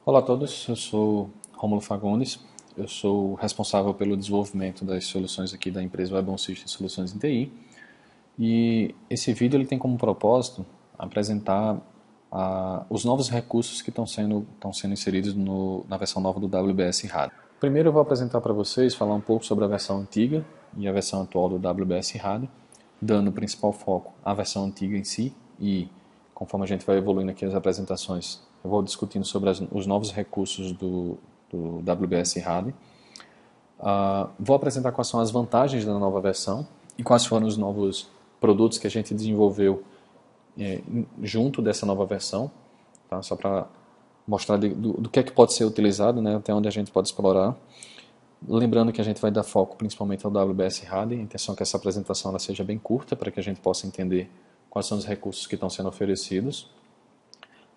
Olá a todos, eu sou Rômulo Fagundes, eu sou responsável pelo desenvolvimento das soluções aqui da empresa Web Systems Soluções em TI, e esse vídeo ele tem como propósito apresentar os novos recursos que estão sendo inseridos na versão nova do WBS RAD. Primeiro eu vou apresentar para vocês, falar um pouco sobre a versão antiga e a versão atual do WBS RAD, dando o principal foco à versão antiga em si, e conforme a gente vai evoluindo aqui as apresentações, eu vou discutindo sobre os novos recursos do WBS RAD. Vou apresentar quais são as vantagens da nova versão e quais foram os novos produtos que a gente desenvolveu junto dessa nova versão, tá? Só para mostrar do que é que pode ser utilizado, né? Até onde a gente pode explorar. Lembrando que a gente vai dar foco principalmente ao WBS RAD, a intenção é que essa apresentação ela seja bem curta para que a gente possa entender quais são os recursos que estão sendo oferecidos.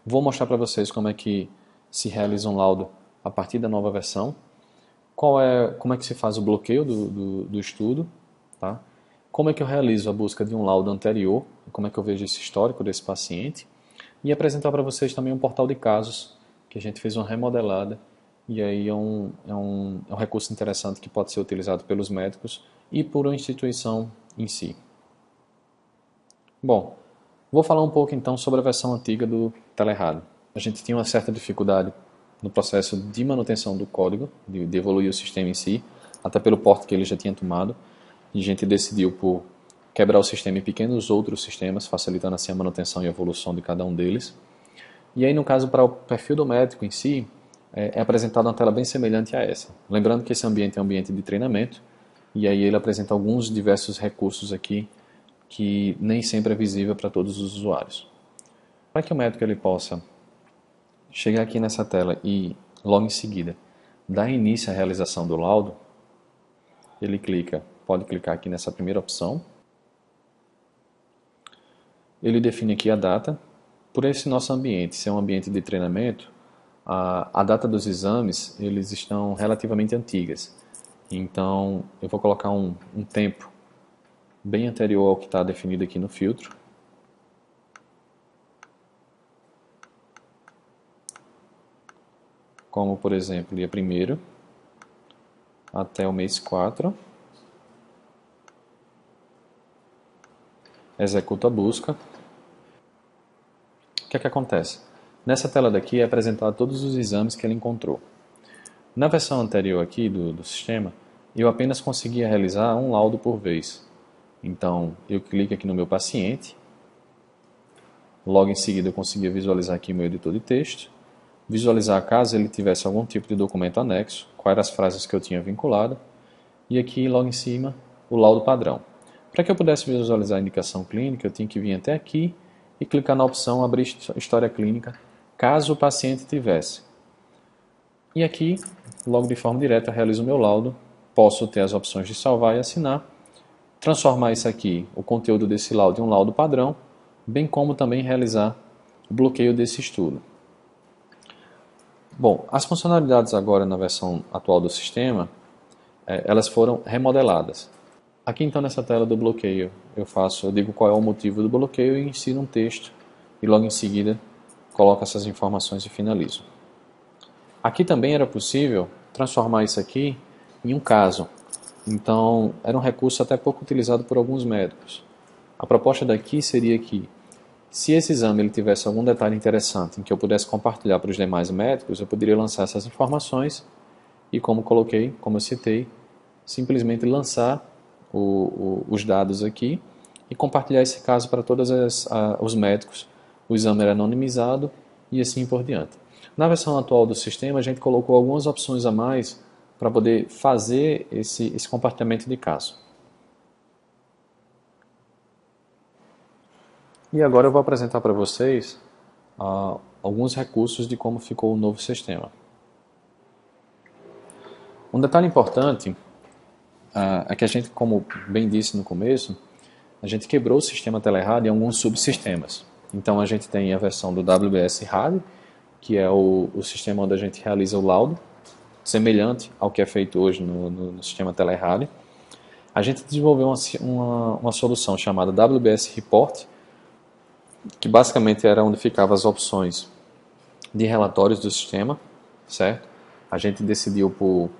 Vou mostrar para vocês como é que se realiza um laudo a partir da nova versão, como é que se faz o bloqueio do estudo, tá? Como é que eu realizo a busca de um laudo anterior, como é que eu vejo esse histórico desse paciente, e apresentar para vocês também um portal de casos, que a gente fez uma remodelada, e aí é um recurso interessante que pode ser utilizado pelos médicos e por uma instituição em si. Bom, vou falar um pouco então sobre a versão antiga do Telerad. A gente tinha uma certa dificuldade no processo de manutenção do código, de evoluir o sistema em si, até pelo porte que ele já tinha tomado, e a gente decidiu por quebrar o sistema em pequenos outros sistemas, facilitando assim a manutenção e evolução de cada um deles. E aí, no caso, para o perfil do médico em si, é apresentada uma tela bem semelhante a essa. Lembrando que esse ambiente é um ambiente de treinamento, e aí ele apresenta alguns diversos recursos aqui que nem sempre é visível para todos os usuários. Para que o médico ele possa chegar aqui nessa tela e, logo em seguida, dar início à realização do laudo, ele pode clicar aqui nessa primeira opção. Ele define aqui a data. Por esse nosso ambiente ser um ambiente de treinamento, a data dos exames eles estão relativamente antigas. Então, eu vou colocar um tempo bem anterior ao que está definido aqui no filtro. Como, por exemplo, dia 1º até o mês 4. Executa a busca. O que é que acontece? Nessa tela daqui é apresentado todos os exames que ele encontrou. Na versão anterior aqui do sistema, eu apenas conseguia realizar um laudo por vez. Então, eu clico aqui no meu paciente, logo em seguida eu conseguia visualizar aqui o meu editor de texto, visualizar caso ele tivesse algum tipo de documento anexo, quais eram as frases que eu tinha vinculado, e aqui logo em cima o laudo padrão. Para que eu pudesse visualizar a indicação clínica, eu tinha que vir até aqui e clicar na opção abrir história clínica, caso o paciente tivesse. E aqui, logo de forma direta, eu realizo o meu laudo, posso ter as opções de salvar e assinar, transformar isso aqui, o conteúdo desse laudo, em um laudo padrão, bem como também realizar o bloqueio desse estudo. Bom, as funcionalidades agora na versão atual do sistema, elas foram remodeladas. Aqui então nessa tela do bloqueio, eu digo qual é o motivo do bloqueio e insiro um texto, e logo em seguida coloco essas informações e finalizo. Aqui também era possível transformar isso aqui em um caso. Então, era um recurso até pouco utilizado por alguns médicos. A proposta daqui seria que, se esse exame ele tivesse algum detalhe interessante em que eu pudesse compartilhar para os demais médicos, eu poderia lançar essas informações e, como eu citei, simplesmente lançar os dados aqui e compartilhar esse caso para todos os médicos. O exame era anonimizado e assim por diante. Na versão atual do sistema, a gente colocou algumas opções a mais para poder fazer esse compartilhamento de caso. E agora eu vou apresentar para vocês alguns recursos de como ficou o novo sistema. Um detalhe importante é que a gente, como bem disse no começo, a gente quebrou o sistema Telerad em alguns subsistemas. Então a gente tem a versão do WBS RAD, que é o sistema onde a gente realiza o laudo, semelhante ao que é feito hoje no sistema Telerad. A gente desenvolveu uma solução chamada WBS Report, que basicamente era onde ficavam as opções de relatórios do sistema. certo? A gente decidiu por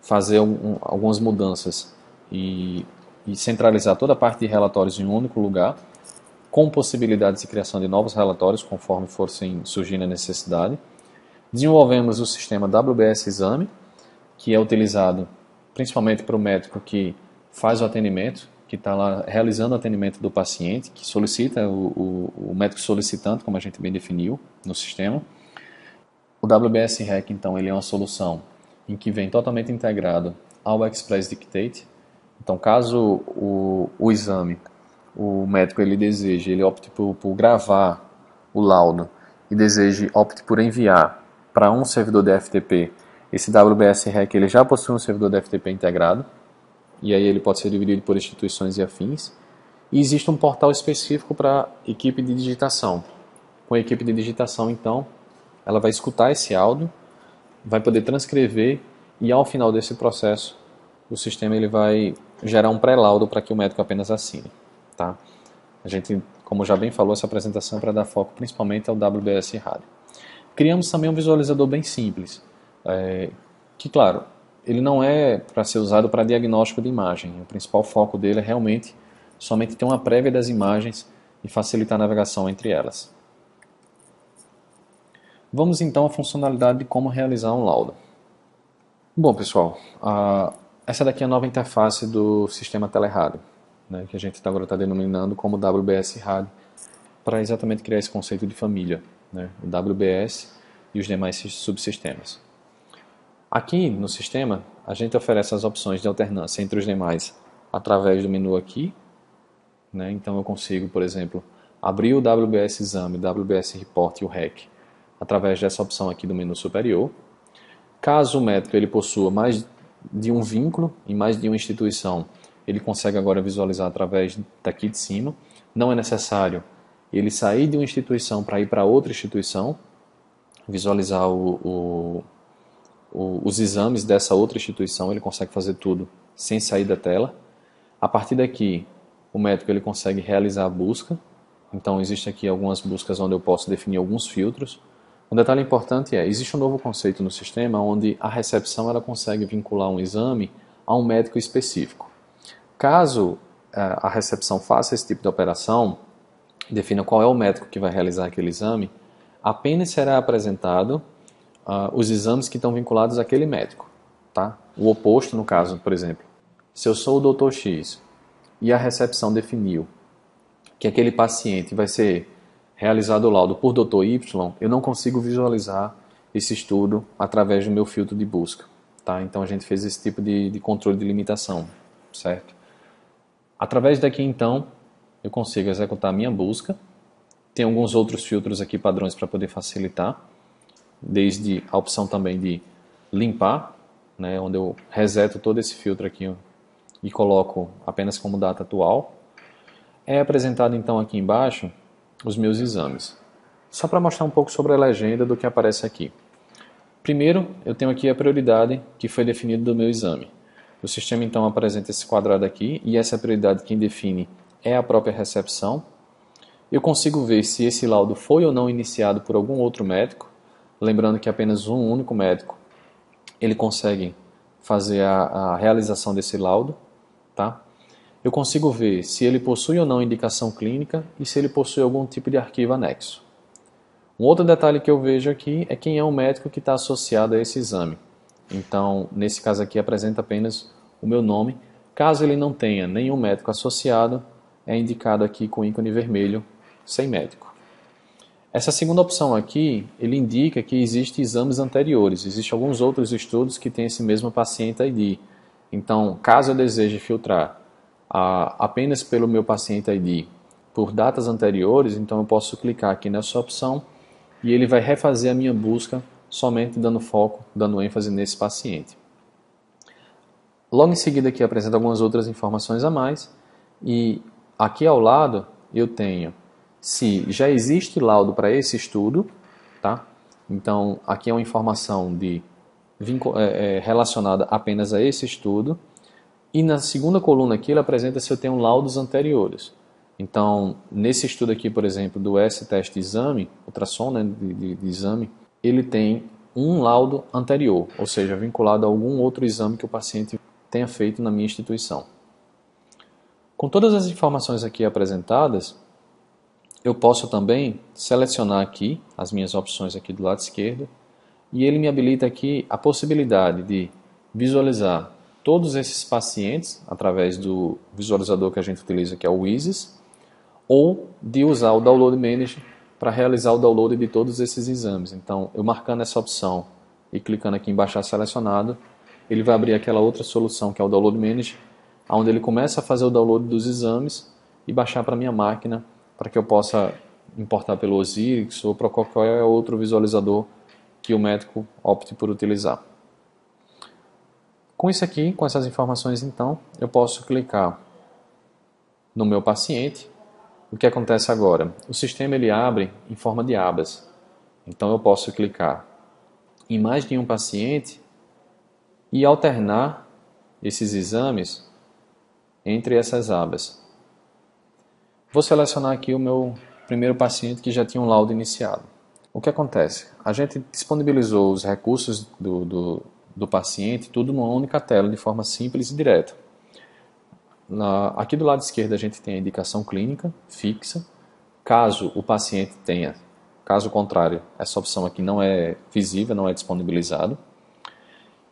fazer algumas mudanças e centralizar toda a parte de relatórios em um único lugar, com possibilidades de criação de novos relatórios conforme fossem surgindo a necessidade. Desenvolvemos o sistema WBS Exame, que é utilizado principalmente para o médico que faz o atendimento, que está lá realizando o atendimento do paciente, que solicita, o médico solicitante, como a gente bem definiu no sistema. O WBS REC, então, ele é uma solução em que vem totalmente integrado ao Express Dictate. Então, caso o exame, o médico ele deseje, ele opte por gravar o laudo e opte por enviar para um servidor de FTP, esse WBS REC ele já possui um servidor de FTP integrado, e aí ele pode ser dividido por instituições e afins. E existe um portal específico para equipe de digitação. Com a equipe de digitação, então, ela vai escutar esse áudio, vai poder transcrever e ao final desse processo, o sistema ele vai gerar um pré-laudo para que o médico apenas assine. Tá? A gente, como já bem falou, essa apresentação é para dar foco principalmente ao WBS Rádio. Criamos também um visualizador bem simples, que, claro, ele não é para ser usado para diagnóstico de imagem. O principal foco dele é realmente somente ter uma prévia das imagens e facilitar a navegação entre elas. Vamos então à funcionalidade de como realizar um laudo. Bom, pessoal, essa daqui é a nova interface do sistema Telerádio, né, que a gente agora está denominando como WBS Rádio, para exatamente criar esse conceito de família, né, o WBS e os demais subsistemas. Aqui no sistema, a gente oferece as opções de alternância entre os demais através do menu aqui, né, então eu consigo, por exemplo, abrir o WBS Exame, o WBS Report e o REC através dessa opção aqui do menu superior. Caso o médico ele possua mais de um vínculo em mais de uma instituição, ele consegue agora visualizar através daqui de cima. Não é necessário ele sair de uma instituição para ir para outra instituição, visualizar os exames dessa outra instituição, ele consegue fazer tudo sem sair da tela. A partir daqui, o médico ele consegue realizar a busca. Então, existe aqui algumas buscas onde eu posso definir alguns filtros. Um detalhe importante existe um novo conceito no sistema onde a recepção ela consegue vincular um exame a um médico específico. Caso a recepção faça esse tipo de operação, defina qual é o médico que vai realizar aquele exame, apenas será apresentado os exames que estão vinculados àquele médico. Tá? O oposto, no caso, por exemplo, se eu sou o Dr. X e a recepção definiu que aquele paciente vai ser realizado o laudo por Dr. Y, eu não consigo visualizar esse estudo através do meu filtro de busca. Tá? Então a gente fez esse tipo de controle de limitação, certo? Através daqui então eu consigo executar a minha busca. Tem alguns outros filtros aqui padrões para poder facilitar, desde a opção também de limpar, né, onde eu reseto todo esse filtro aqui e coloco apenas como data atual. É apresentado então aqui embaixo os meus exames. Só para mostrar um pouco sobre a legenda do que aparece aqui. Primeiro, eu tenho aqui a prioridade que foi definida do meu exame. O sistema então apresenta esse quadrado aqui e essa prioridade quem define é a própria recepção. Eu consigo ver se esse laudo foi ou não iniciado por algum outro médico, lembrando que apenas um único médico ele consegue fazer a realização desse laudo, tá? Eu consigo ver se ele possui ou não indicação clínica e se ele possui algum tipo de arquivo anexo. Um outro detalhe que eu vejo aqui é quem é o médico que está associado a esse exame. Então, nesse caso aqui, apresenta apenas o meu nome. Caso ele não tenha nenhum médico associado, é indicado aqui com ícone vermelho, sem médico. Essa segunda opção aqui, ele indica que existem exames anteriores. Existem alguns outros estudos que têm esse mesmo paciente ID. Então, caso eu deseje filtrar apenas pelo meu paciente ID por datas anteriores, então eu posso clicar aqui nessa opção e ele vai refazer a minha busca somente dando foco, dando ênfase nesse paciente. Logo em seguida aqui apresenta algumas outras informações a mais e aqui ao lado eu tenho se já existe laudo para esse estudo, tá? Então aqui é uma informação relacionada apenas a esse estudo. E na segunda coluna aqui, ele apresenta se eu tenho laudos anteriores. Então, nesse estudo aqui, por exemplo, do S-Teste Exame, ultrassom, né, de exame, ele tem um laudo anterior, ou seja, vinculado a algum outro exame que o paciente tenha feito na minha instituição. Com todas as informações aqui apresentadas, eu posso também selecionar aqui as minhas opções aqui do lado esquerdo e ele me habilita aqui a possibilidade de visualizar todos esses pacientes através do visualizador que a gente utiliza, que é o Wizes, ou de usar o Download Manager para realizar o download de todos esses exames. Então, eu marcando essa opção e clicando aqui em baixar selecionado, ele vai abrir aquela outra solução que é o Download Manager, onde ele começa a fazer o download dos exames e baixar para a minha máquina para que eu possa importar pelo Osiris ou para qualquer outro visualizador que o médico opte por utilizar. Com isso aqui, com essas informações então, eu posso clicar no meu paciente. O que acontece agora? O sistema ele abre em forma de abas. Então eu posso clicar em mais de um paciente e alternar esses exames entre essas abas. Vou selecionar aqui o meu primeiro paciente que já tinha um laudo iniciado. O que acontece? A gente disponibilizou os recursos do paciente tudo numa única tela de forma simples e direta. Aqui do lado esquerdo a gente tem a indicação clínica fixa. Caso o paciente tenha, caso contrário, essa opção aqui não é visível, não é disponibilizado.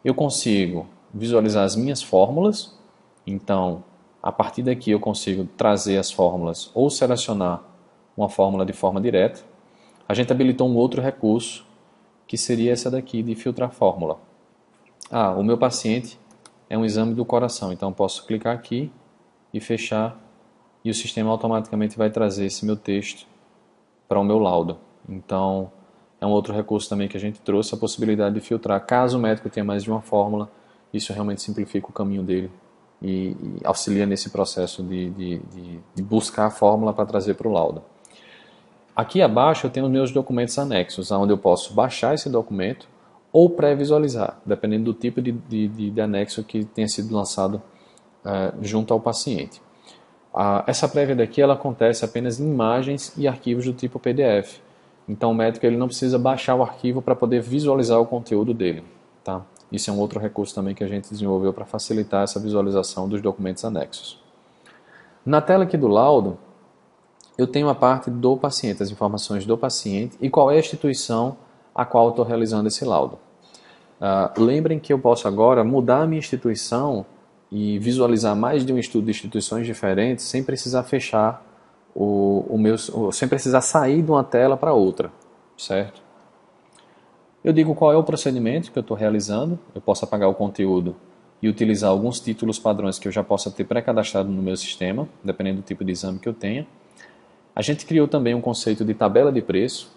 Eu consigo visualizar as minhas fórmulas. Então, a partir daqui eu consigo trazer as fórmulas ou selecionar uma fórmula de forma direta. A gente habilitou um outro recurso, que seria essa daqui de filtrar fórmula. O meu paciente é um exame do coração, então eu posso clicar aqui e fechar, e o sistema automaticamente vai trazer esse meu texto para o meu laudo. Então, é um outro recurso também que a gente trouxe, a possibilidade de filtrar. Caso o médico tenha mais de uma fórmula, isso realmente simplifica o caminho dele e auxilia nesse processo de buscar a fórmula para trazer para o laudo. Aqui abaixo eu tenho os meus documentos anexos, onde eu posso baixar esse documento ou pré-visualizar, dependendo do tipo de anexo que tenha sido lançado junto ao paciente. Essa prévia daqui ela acontece apenas em imagens e arquivos do tipo PDF. Então o médico ele não precisa baixar o arquivo para poder visualizar o conteúdo dele. Tá? Isso é um outro recurso também que a gente desenvolveu para facilitar essa visualização dos documentos anexos. Na tela aqui do laudo, eu tenho a parte do paciente, as informações do paciente e qual é a instituição a qual eu estou realizando esse laudo. Lembrem que eu posso agora mudar a minha instituição e visualizar mais de um estudo de instituições diferentes sem precisar fechar sem precisar sair de uma tela para outra, certo? Eu digo qual é o procedimento que eu estou realizando, eu posso apagar o conteúdo e utilizar alguns títulos padrões que eu já possa ter pré-cadastrado no meu sistema, dependendo do tipo de exame que eu tenha. A gente criou também um conceito de tabela de preço.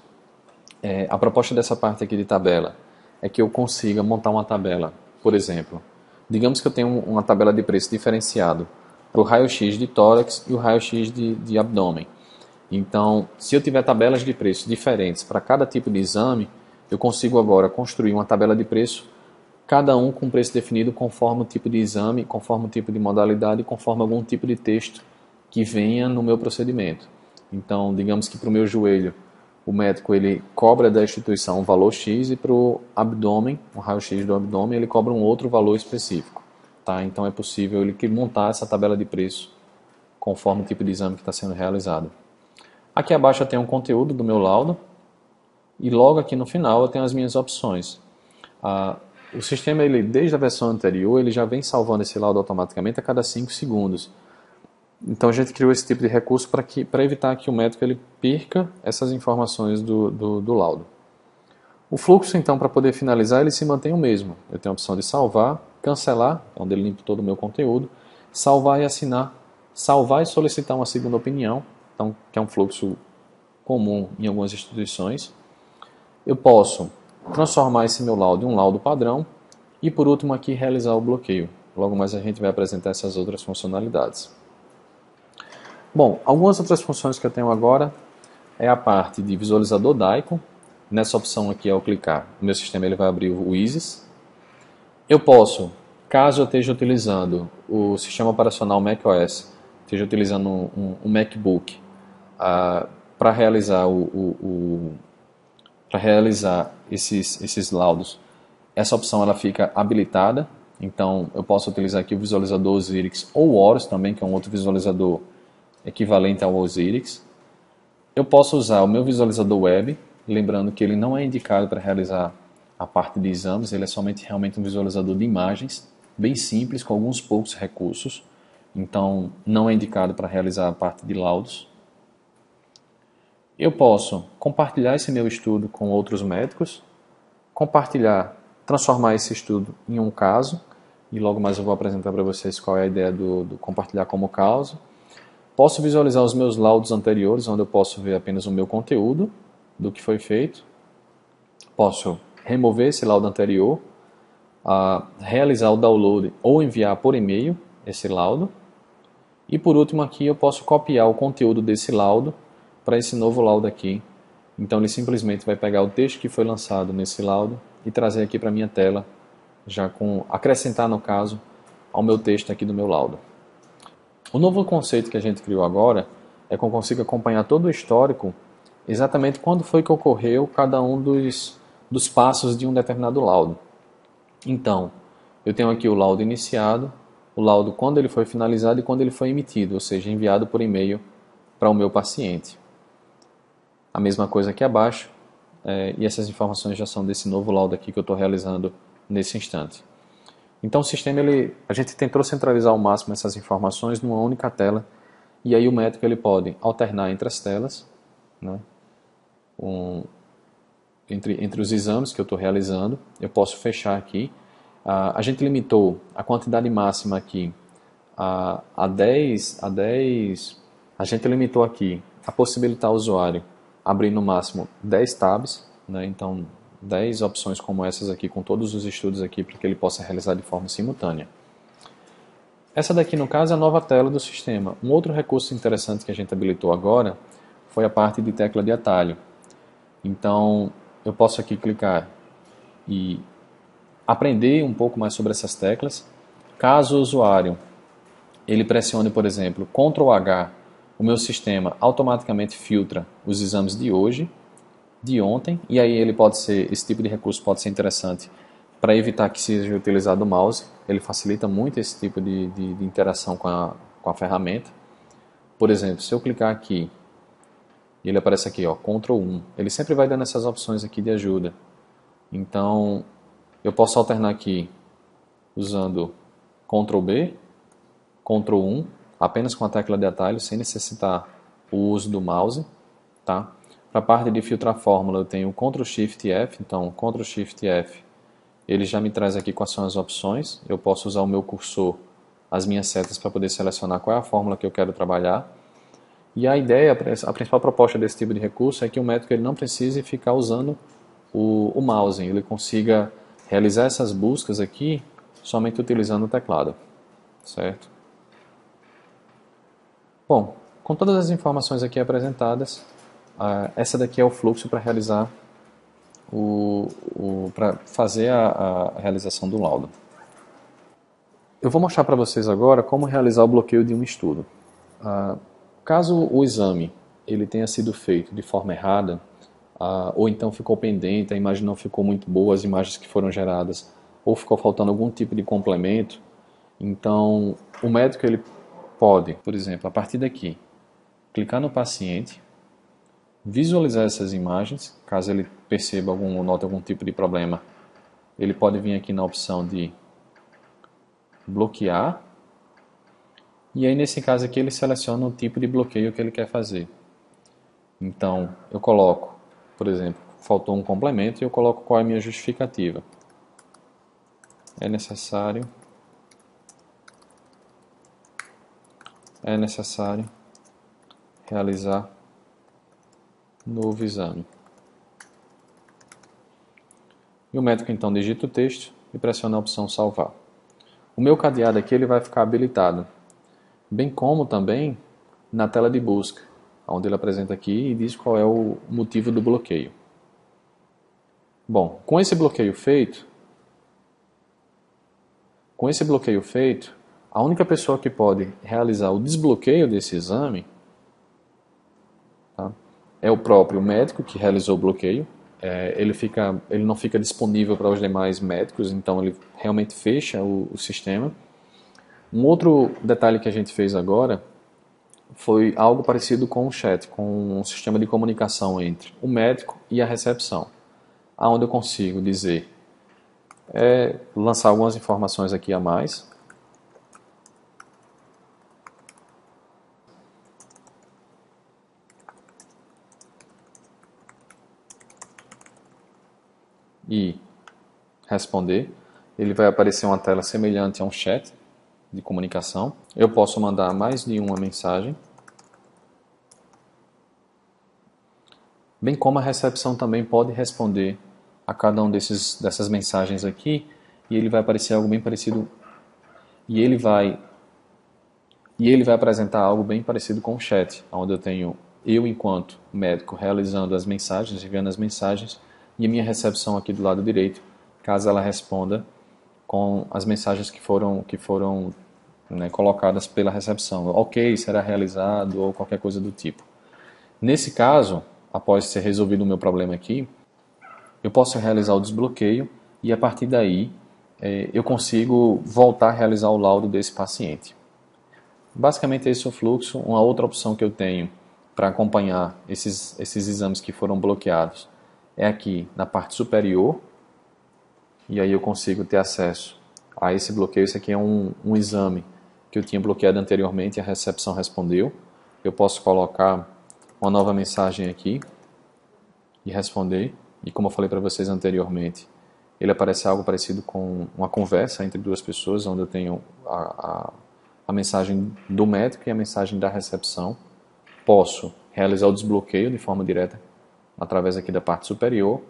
A proposta dessa parte aqui de tabela é que eu consiga montar uma tabela, por exemplo, digamos que eu tenho uma tabela de preço diferenciado para o raio-x de tórax e o raio-x de abdômen. Então, se eu tiver tabelas de preço diferentes para cada tipo de exame, eu consigo agora construir uma tabela de preço, cada um com preço definido conforme o tipo de exame, conforme o tipo de modalidade, conforme algum tipo de texto que venha no meu procedimento. Então, digamos que para o meu joelho, o médico ele cobra da instituição um valor X e para o abdômen, o raio-x do abdômen, ele cobra um outro valor específico. Tá? Então, é possível ele montar essa tabela de preço conforme o tipo de exame que está sendo realizado. Aqui abaixo eu tenho um conteúdo do meu laudo e logo aqui no final eu tenho as minhas opções. O sistema, ele, desde a versão anterior, ele já vem salvando esse laudo automaticamente a cada 5 segundos. Então a gente criou esse tipo de recurso para evitar que o médico ele perca essas informações do laudo. O fluxo, então, para poder finalizar, ele se mantém o mesmo. Eu tenho a opção de salvar, cancelar, onde ele limpa todo o meu conteúdo, salvar e assinar, salvar e solicitar uma segunda opinião, então, que é um fluxo comum em algumas instituições. Eu posso transformar esse meu laudo em um laudo padrão e, por último, aqui realizar o bloqueio. Logo mais a gente vai apresentar essas outras funcionalidades. Bom, algumas outras funções que eu tenho agora é a parte de visualizador DICOM. Nessa opção aqui, ao clicar, o meu sistema ele vai abrir o Wizes. Eu posso, caso eu esteja utilizando o sistema operacional macOS, esteja utilizando um MacBook para realizar esses laudos, essa opção ela fica habilitada. Então eu posso utilizar aqui o visualizador Osiris ou o Horus também, que é um outro visualizador equivalente ao Osiris. Eu posso usar o meu visualizador web, lembrando que ele não é indicado para realizar a parte de exames, ele é somente realmente um visualizador de imagens, bem simples, com alguns poucos recursos. Então não é indicado para realizar a parte de laudos. Eu posso compartilhar esse meu estudo com outros médicos, transformar esse estudo em um caso, e logo mais eu vou apresentar para vocês qual é a ideia do compartilhar como caso. Posso visualizar os meus laudos anteriores, onde eu posso ver apenas o meu conteúdo do que foi feito. Posso remover esse laudo anterior, realizar o download ou enviar por e-mail esse laudo. E por último aqui eu posso copiar o conteúdo desse laudo para esse novo laudo aqui. Então ele simplesmente vai pegar o texto que foi lançado nesse laudo e trazer aqui para a minha tela, acrescentar no caso ao meu texto aqui do meu laudo. O novo conceito que a gente criou agora é que eu consigo acompanhar todo o histórico, exatamente quando foi que ocorreu cada um dos passos de um determinado laudo. Então, eu tenho aqui o laudo iniciado, o laudo quando ele foi finalizado e quando ele foi emitido, ou seja, enviado por e-mail para o meu paciente. A mesma coisa aqui abaixo, e essas informações já são desse novo laudo aqui que eu estou realizando nesse instante. Então o sistema, a gente tentou centralizar ao máximo essas informações numa única tela, e aí o médico ele pode alternar entre as telas, né? Entre os exames que eu estou realizando, eu posso fechar aqui. A gente limitou a quantidade máxima aqui a 10, a gente limitou aqui a possibilitar ao usuário abrir no máximo 10 tabs, né? Então 10 opções como essas aqui, com todos os estudos aqui, para que ele possa realizar de forma simultânea. Essa daqui, no caso, é a nova tela do sistema. Um outro recurso interessante que a gente habilitou agora foi a parte de tecla de atalho. Então, eu posso aqui clicar e aprender um pouco mais sobre essas teclas. Caso o usuário ele pressione, por exemplo, Ctrl H, o meu sistema automaticamente filtra os exames de hoje, de ontem, e aí esse tipo de recurso pode ser interessante para evitar que seja utilizado o mouse. Ele facilita muito esse tipo de interação com a ferramenta. Por exemplo, se eu clicar aqui, ele aparece aqui, ó, Ctrl 1, ele sempre vai dando essas opções aqui de ajuda. Então, eu posso alternar aqui usando Ctrl B, Ctrl 1, apenas com a tecla de atalho, sem necessitar o uso do mouse, tá? Para a parte de filtrar fórmula, eu tenho Ctrl Shift F, então Ctrl Shift F, ele já me traz aqui quais são as opções. Eu posso usar o meu cursor, as minhas setas, para poder selecionar qual é a fórmula que eu quero trabalhar. E a ideia, a principal proposta desse tipo de recurso é que o médico ele não precise ficar usando o mouse, ele consiga realizar essas buscas aqui somente utilizando o teclado, certo? Bom, com todas as informações aqui apresentadas, essa daqui é o fluxo para realizar para fazer a realização do laudo. Eu vou mostrar para vocês agora como realizar o bloqueio de um estudo. Caso o exame ele tenha sido feito de forma errada, ou então ficou pendente, a imagem não ficou muito boa, as imagens que foram geradas, ou ficou faltando algum tipo de complemento, então o médico ele pode, por exemplo, a partir daqui, clicar no paciente, visualizar essas imagens, caso ele perceba note algum tipo de problema, ele pode vir aqui na opção de bloquear, e aí nesse caso aqui ele seleciona o tipo de bloqueio que ele quer fazer. Então eu coloco, por exemplo, faltou um complemento e eu coloco qual é a minha justificativa. É necessário realizar novo exame. E o médico então digita o texto e pressiona a opção salvar. O meu cadeado aqui ele vai ficar habilitado, bem como também na tela de busca, onde ele apresenta aqui e diz qual é o motivo do bloqueio. Bom, com esse bloqueio feito, a única pessoa que pode realizar o desbloqueio desse exame, tá, é o próprio médico que realizou o bloqueio, ele não fica disponível para os demais médicos, então ele realmente fecha o sistema. Um outro detalhe que a gente fez agora foi algo parecido com o chat, com um sistema de comunicação entre o médico e a recepção, onde eu consigo dizer, lançar algumas informações aqui a mais. E responder. Ele vai aparecer uma tela semelhante a um chat de comunicação. Eu posso mandar mais de uma mensagem. Bem como a recepção também pode responder a cada um dessas mensagens aqui, e ele vai aparecer algo bem parecido, e ele vai apresentar algo bem parecido com o chat, onde eu tenho enquanto médico realizando as mensagens, enviando as mensagens, e a minha recepção aqui do lado direito, caso ela responda com as mensagens que foram colocadas pela recepção. Ok, será realizado, ou qualquer coisa do tipo. Nesse caso, após ser resolvido o meu problema aqui, eu posso realizar o desbloqueio e a partir daí eu consigo voltar a realizar o laudo desse paciente. Basicamente esse é o fluxo. Uma outra opção que eu tenho para acompanhar esses exames que foram bloqueados é aqui na parte superior, e aí eu consigo ter acesso a esse bloqueio. Esse aqui é um exame que eu tinha bloqueado anteriormente e a recepção respondeu. Eu posso colocar uma nova mensagem aqui e responder, e como eu falei para vocês anteriormente, ele aparece algo parecido com uma conversa entre duas pessoas, onde eu tenho a mensagem do médico e a mensagem da recepção. Posso realizar o desbloqueio de forma direta através aqui da parte superior,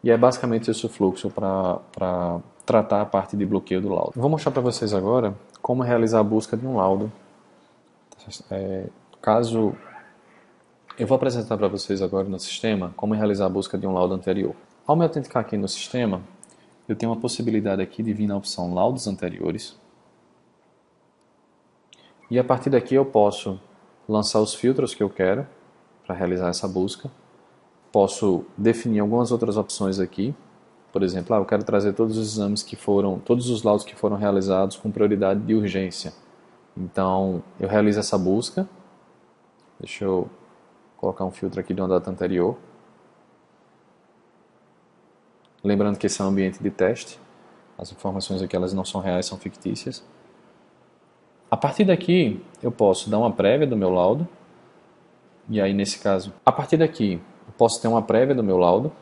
e é basicamente esse o fluxo para tratar a parte de bloqueio do laudo. Vou mostrar para vocês agora como realizar a busca de um laudo. Eu vou apresentar para vocês agora no sistema como realizar a busca de um laudo anterior. Ao me autenticar aqui no sistema, eu tenho uma possibilidade aqui de vir na opção laudos anteriores. E a partir daqui eu posso lançar os filtros que eu quero para realizar essa busca. Posso definir algumas outras opções aqui. Por exemplo, eu quero trazer todos os exames todos os laudos que foram realizados com prioridade de urgência. Então, eu realizo essa busca. Deixa eu colocar um filtro aqui de uma data anterior. Lembrando que esse é um ambiente de teste. As informações aqui elas não são reais, são fictícias. A partir daqui, eu posso dar uma prévia do meu laudo. E aí, nesse caso, a partir daqui, eu posso ter uma prévia do meu laudo,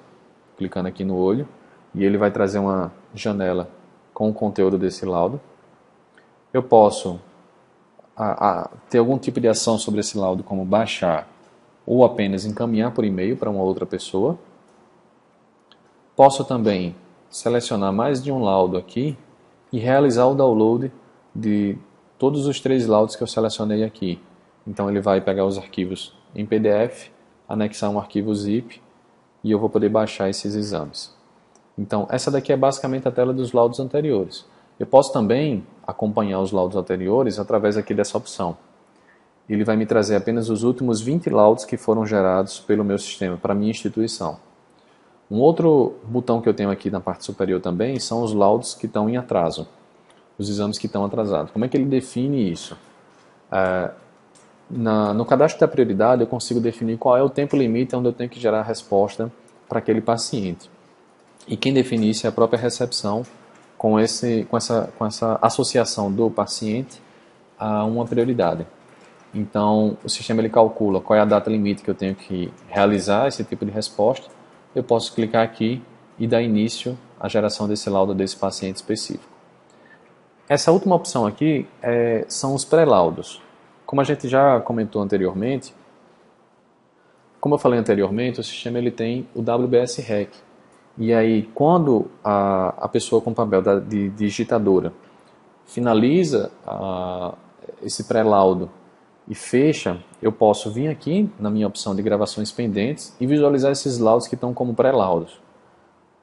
clicando aqui no olho, e ele vai trazer uma janela com o conteúdo desse laudo. Eu posso ter algum tipo de ação sobre esse laudo, como baixar ou apenas encaminhar por e-mail para uma outra pessoa. Posso também selecionar mais de um laudo aqui e realizar o download de todos os 3 laudos que eu selecionei aqui. Então ele vai pegar os arquivos em PDF, anexar um arquivo zip e eu vou poder baixar esses exames. Então essa daqui é basicamente a tela dos laudos anteriores. Eu posso também acompanhar os laudos anteriores através aqui dessa opção. Ele vai me trazer apenas os últimos 20 laudos que foram gerados pelo meu sistema, para a minha instituição. Um outro botão que eu tenho aqui na parte superior também são os laudos que estão em atraso, os exames que estão atrasados. Como é que ele define isso? No cadastro da prioridade eu consigo definir qual é o tempo limite onde eu tenho que gerar a resposta para aquele paciente. E quem define isso é a própria recepção, com essa associação do paciente a uma prioridade. Então, o sistema ele calcula qual é a data limite que eu tenho que realizar esse tipo de resposta. Eu posso clicar aqui e dar início à geração desse laudo desse paciente específico. Essa última opção aqui são os pré-laudos. Como a gente já comentou anteriormente, como eu falei anteriormente, o sistema ele tem o WBS-REC. E aí, quando a pessoa com papel de digitadora finaliza esse pré-laudo e fecha, eu posso vir aqui na minha opção de gravações pendentes e visualizar esses laudos que estão como pré-laudos.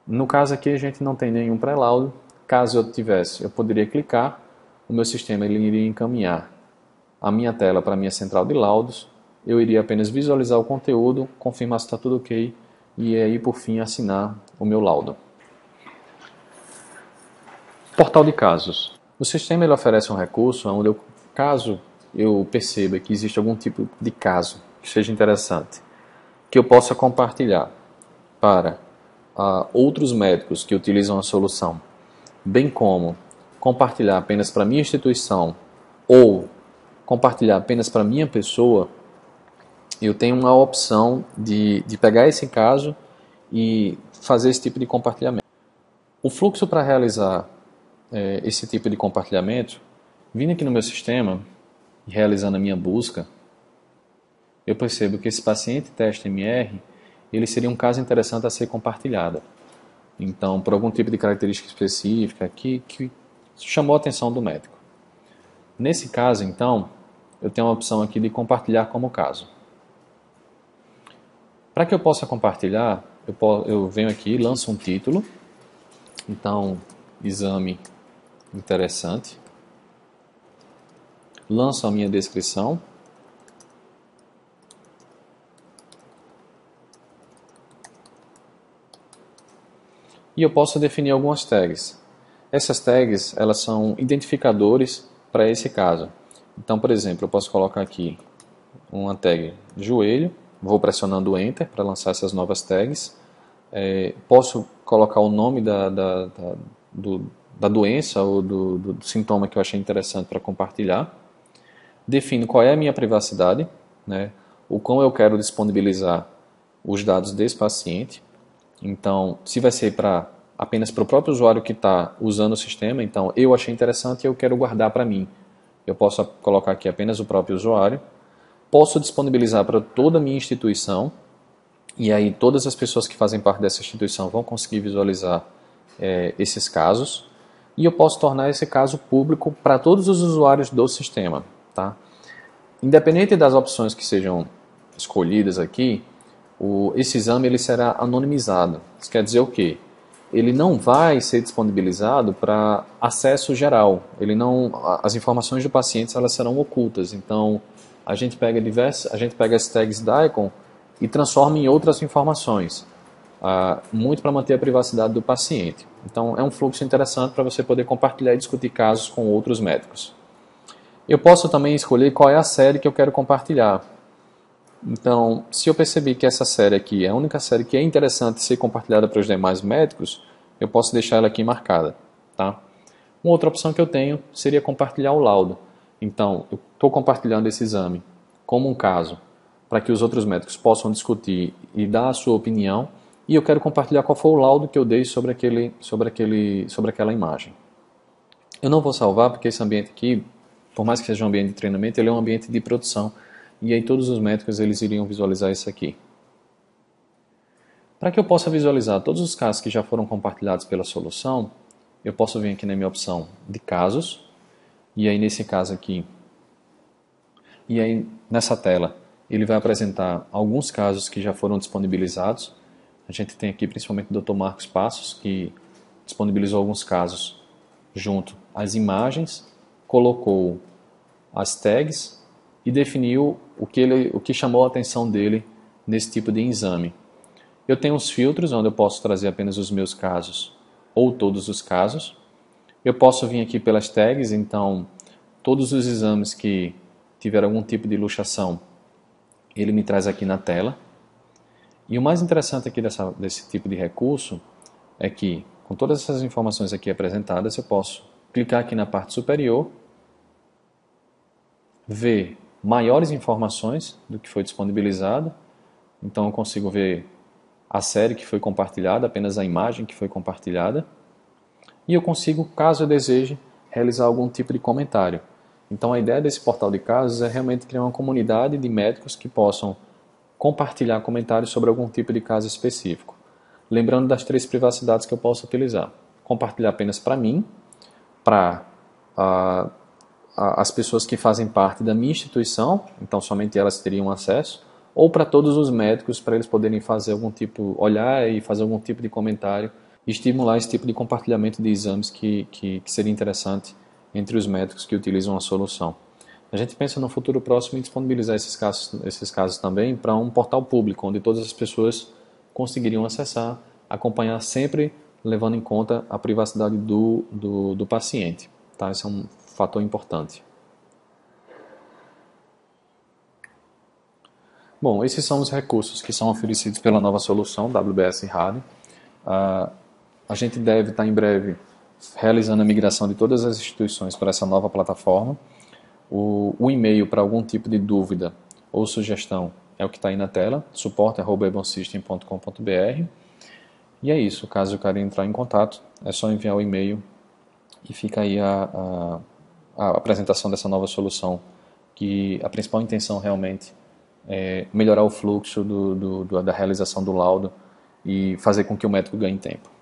No caso aqui a gente não tem nenhum pré-laudo. Caso eu tivesse, eu poderia clicar, o meu sistema ele iria encaminhar a minha tela para a minha central de laudos, eu iria apenas visualizar o conteúdo, confirmar se está tudo ok e aí, por fim, assinar o meu laudo. Portal de casos. O sistema ele oferece um recurso onde, caso eu perceba que existe algum tipo de caso que seja interessante, que eu possa compartilhar para outros médicos que utilizam a solução, bem como compartilhar apenas para a minha instituição ou compartilhar apenas para a minha pessoa, eu tenho uma opção de pegar esse caso e fazer esse tipo de compartilhamento. O fluxo para realizar esse tipo de compartilhamento, vindo aqui no meu sistema e realizando a minha busca, eu percebo que esse paciente teste MR, ele seria um caso interessante a ser compartilhado. Então, por algum tipo de característica específica que chamou a atenção do médico. Nesse caso, então, eu tenho uma opção aqui de compartilhar como caso. Para que eu possa compartilhar, eu venho aqui, lanço um título. Então, exame interessante. Lanço a minha descrição. E eu posso definir algumas tags. Essas tags, elas são identificadores para esse caso. Então, por exemplo, eu posso colocar aqui uma tag joelho, vou pressionando o Enter para lançar essas novas tags. Posso colocar o nome da doença ou do sintoma que eu achei interessante para compartilhar. Defino qual é a minha privacidade, né? O quão eu quero disponibilizar os dados desse paciente. Então, se vai ser apenas para o próprio usuário que está usando o sistema, então eu achei interessante e eu quero guardar para mim. Eu posso colocar aqui apenas o próprio usuário. Posso disponibilizar para toda a minha instituição, e aí todas as pessoas que fazem parte dessa instituição vão conseguir visualizar esses casos. E eu posso tornar esse caso público para todos os usuários do sistema. Tá? Independente das opções que sejam escolhidas aqui, esse exame ele será anonimizado. Isso quer dizer o quê? Ele não vai ser disponibilizado para acesso geral. As informações do paciente elas serão ocultas. Então, a gente pega as tags DICOM e transforma em outras informações, muito para manter a privacidade do paciente. Então, é um fluxo interessante para você poder compartilhar e discutir casos com outros médicos. Eu posso também escolher qual é a série que eu quero compartilhar. Então, se eu perceber que essa série aqui é a única série que é interessante ser compartilhada para os demais médicos, eu posso deixar ela aqui marcada. Tá? Uma outra opção que eu tenho seria compartilhar o laudo. Então, eu estou compartilhando esse exame como um caso, para que os outros médicos possam discutir e dar a sua opinião, e eu quero compartilhar qual foi o laudo que eu dei sobre aquela imagem. Eu não vou salvar porque esse ambiente aqui, por mais que seja um ambiente de treinamento, ele é um ambiente de produção, e aí todos os médicos eles iriam visualizar isso aqui. Para que eu possa visualizar todos os casos que já foram compartilhados pela solução, eu posso vir aqui na minha opção de casos, e aí nesse caso aqui, e aí nessa tela, ele vai apresentar alguns casos que já foram disponibilizados. A gente tem aqui principalmente o Dr. Marcos Passos, que disponibilizou alguns casos junto às imagens, colocou as tags e definiu o que chamou a atenção dele nesse tipo de exame. Eu tenho os filtros, onde eu posso trazer apenas os meus casos ou todos os casos. Eu posso vir aqui pelas tags, então todos os exames que tiveram algum tipo de luxação, ele me traz aqui na tela. E o mais interessante aqui desse tipo de recurso é que, com todas essas informações aqui apresentadas, eu posso clicar aqui na parte superior, ver maiores informações do que foi disponibilizado. Então eu consigo ver a série que foi compartilhada, apenas a imagem que foi compartilhada. E eu consigo, caso eu deseje, realizar algum tipo de comentário. Então a ideia desse portal de casos é realmente criar uma comunidade de médicos que possam compartilhar comentários sobre algum tipo de caso específico. Lembrando das 3 privacidades que eu posso utilizar. Compartilhar apenas para mim, para as pessoas que fazem parte da minha instituição, então somente elas teriam acesso, ou para todos os médicos, para eles poderem fazer olhar e fazer algum tipo de comentário e estimular esse tipo de compartilhamento de exames que seria interessante entre os médicos que utilizam a solução. A gente pensa no futuro próximo em disponibilizar esses casos também para um portal público, onde todas as pessoas conseguiriam acessar, acompanhar sempre levando em conta a privacidade do paciente. Tá? Esse é um fator importante. Bom, esses são os recursos que são oferecidos pela nova solução WBS RAD. A gente deve estar em breve realizando a migração de todas as instituições para essa nova plataforma. O e-mail para algum tipo de dúvida ou sugestão é o que está aí na tela, suporte@ebonsystem.com.br. E é isso, caso eu queira entrar em contato, é só enviar o e-mail e fica aí a apresentação dessa nova solução, que a principal intenção realmente é melhorar o fluxo da realização do laudo e fazer com que o médico ganhe tempo.